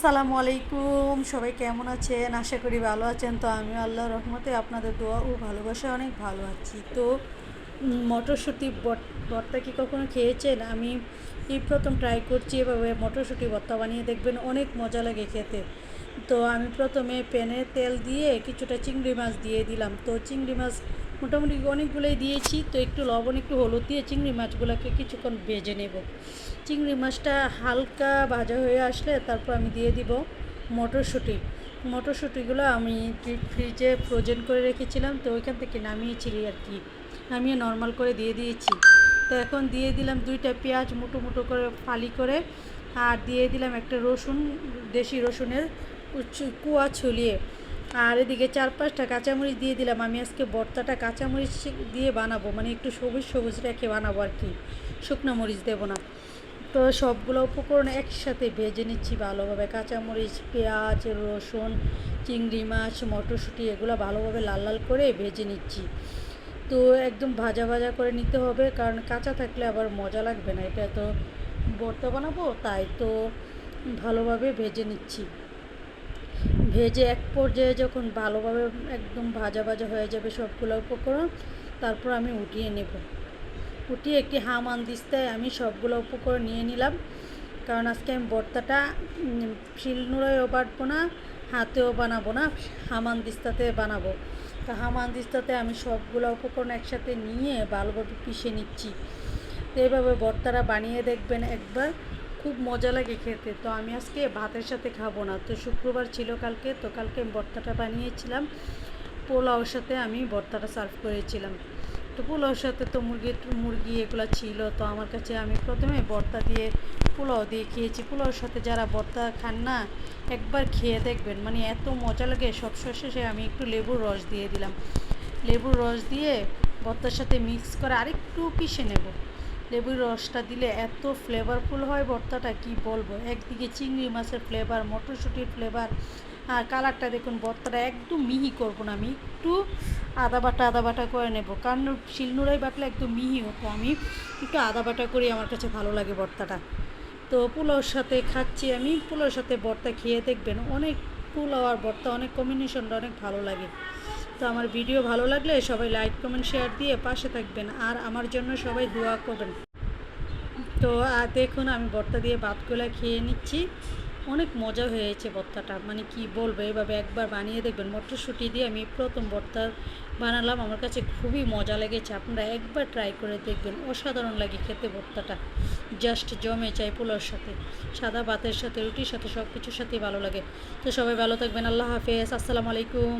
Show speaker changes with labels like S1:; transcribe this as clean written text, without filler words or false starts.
S1: আসসালামু আলাইকুম, সবাই কেমন আছেন? আশা করি ভালো আছেন। তো আমি আল্লাহর রহমতে আপনাদের দোয়া ও ভালোবাসায় অনেক ভালো আছি। তো মটরশুঁটি ভর্তা কি কখনো খেয়েছেন? আমি এই প্রথম ট্রাই করছি এভাবে মটরশুঁটি ভর্তা বানিয়ে, দেখবেন অনেক মজা লাগে খেতে। তো আমি প্রথমে প্যানে তেল দিয়ে কিছুটা চিংড়ি মাছ দিয়ে দিলাম। তো চিংড়ি মাছ মোটামুটি অনেকগুলোই দিয়েছি। তো একটু লবণ একটু হলুদ দিয়ে চিংড়ি মাছগুলোকে কিছুক্ষণ ভেজে নেব। চিংড়ি মাছটা হালকা ভাজা হয়ে আসলে তারপর আমি দিয়ে দিব মটরশুঁটিগুলো আমি ডিপ ফ্রিজে ফ্রোজেন করে রেখেছিলাম, তো ওইখান থেকে নামিয়েছিলি আর কি, নামিয়ে নর্মাল করে দিয়ে দিয়েছি। তো এখন দিয়ে দিলাম দুইটা পেঁয়াজ মুটো মুটো করে ফালি করে, আর দিয়ে দিলাম একটা রসুন, দেশি রসুনের কুয়া ছুলিয়ে, আর এদিকে 4-5টা কাঁচামরিচ দিয়ে দিলাম। আমি আজকে ভর্তাটা কাঁচামরিচ দিয়ে বানাবো, মানে একটু সবুজ সবুজ রেখে বানাবো আর কি, শুকনো মরিচ দেবো না। তো সবগুলো উপকরণ একসাথে ভেজে নিচ্ছি ভালোভাবে, কাঁচামরিচ, পেঁয়াজ, রসুন, চিংড়ি মাছ, মটরশুঁটি এগুলো ভালোভাবে লাল লাল করে ভেজে নিচ্ছি। তো একদম ভাজা ভাজা করে নিতে হবে, কারণ কাঁচা থাকলে আবার মজা লাগবে না, এটা তো ভর্তা বানাবো, তাই তো ভালোভাবে ভেজে নিচ্ছি। ভেজে এক পর্যায়ে যখন ভালোভাবে একদম ভাজা ভাজা হয়ে যাবে সবগুলো উপকরণ, তারপর আমি উঠিয়ে নেব। উঠিয়ে একটি হামানদিস্তায় আমি সবগুলো উপকরণ নিয়ে নিলাম, কারণ আজকে আমি ভর্তাটা শিলনোড়ায়ও বাটবো না, হাতেও বানাবো না, হামানদিস্তাতে বানাবো। তো হামানদিস্তাতে আমি সবগুলো উপকরণ একসাথে নিয়ে ভালোভাবে পিষে নিচ্ছি। তো এইভাবে ভর্তাটা বানিয়ে দেখবেন একবার, খুব মজা লাগে খেতে। তো আমি আজকে ভাতের সাথে খাবো না, তো শুক্রবার ছিল কালকে, তো কালকে আমি ভর্তাটা বানিয়েছিলাম, পোলাওর সাথে আমি ভর্তাটা সার্ভ করেছিলাম। তো পোলাওর সাথে তো মুরগি এগুলো ছিল, তো আমার কাছে আমি প্রথমে ভর্তা দিয়ে পোলাও দিয়ে খেয়েছি। পোলাওর সাথে যারা ভর্তা খান না, একবার খেয়ে দেখবেন, মানে এত মজা লাগে। সব শেষে আমি একটু লেবুর রস দিয়ে দিলাম, লেবুর রস দিয়ে ভর্তার সাথে মিক্স করে আরেকটু পিষে নেব। লেবুর রসটা দিলে এত ফ্লেভারফুল হয় ভর্তাটা, কি বলবো। একদিকে চিংড়ি মাছের ফ্লেভার, মটরশুঁটির ফ্লেভার, আর কালারটা দেখুন। ভর্তাটা একদম মিহি করবো না, আমি একটু আদা বাটা করে নেব, কারণ শিলনোড়ায় বাটলে একদম মিহি হতো, আমি একটু আদা বাটা করি, আমার কাছে ভালো লাগে ভর্তাটা। তো পোলাওর সাথে খাচ্ছি আমি, পোলাওর সাথে ভর্তা খেয়ে দেখবেন, অনেক পোলাও আর ভর্তা অনেক কম্বিনেশনটা অনেক ভালো লাগে। তো আমার ভিডিও ভালো লাগলে সবাই লাইক কমেন্ট শেয়ার দিয়ে পাশে থাকবেন, আর আমার জন্য সবাই দোয়া করবেন। তো দেখুন আমি ভর্তা দিয়ে ভাতগুলা খেয়ে নিচ্ছি, অনেক মজা হয়েছে ভর্তাটা, মানে কি বলবো। এভাবে একবার বানিয়ে দেখবেন, মটরশুঁটি দিয়ে আমি প্রথম ভর্তা বানালাম, আমার কাছে খুবই মজা লেগেছে। আপনারা একবার ট্রাই করে দেখবেন, অসাধারণ লাগে খেতে ভর্তাটা, জাস্ট জমে যায় পোলাওর সাথে, সাদা ভাতের সাথে, রুটির সাথে, সব কিছুর সাথেই ভালো লাগে। তো সবাই ভালো থাকবেন, আল্লাহ হাফেজ, আসসালামু আলাইকুম।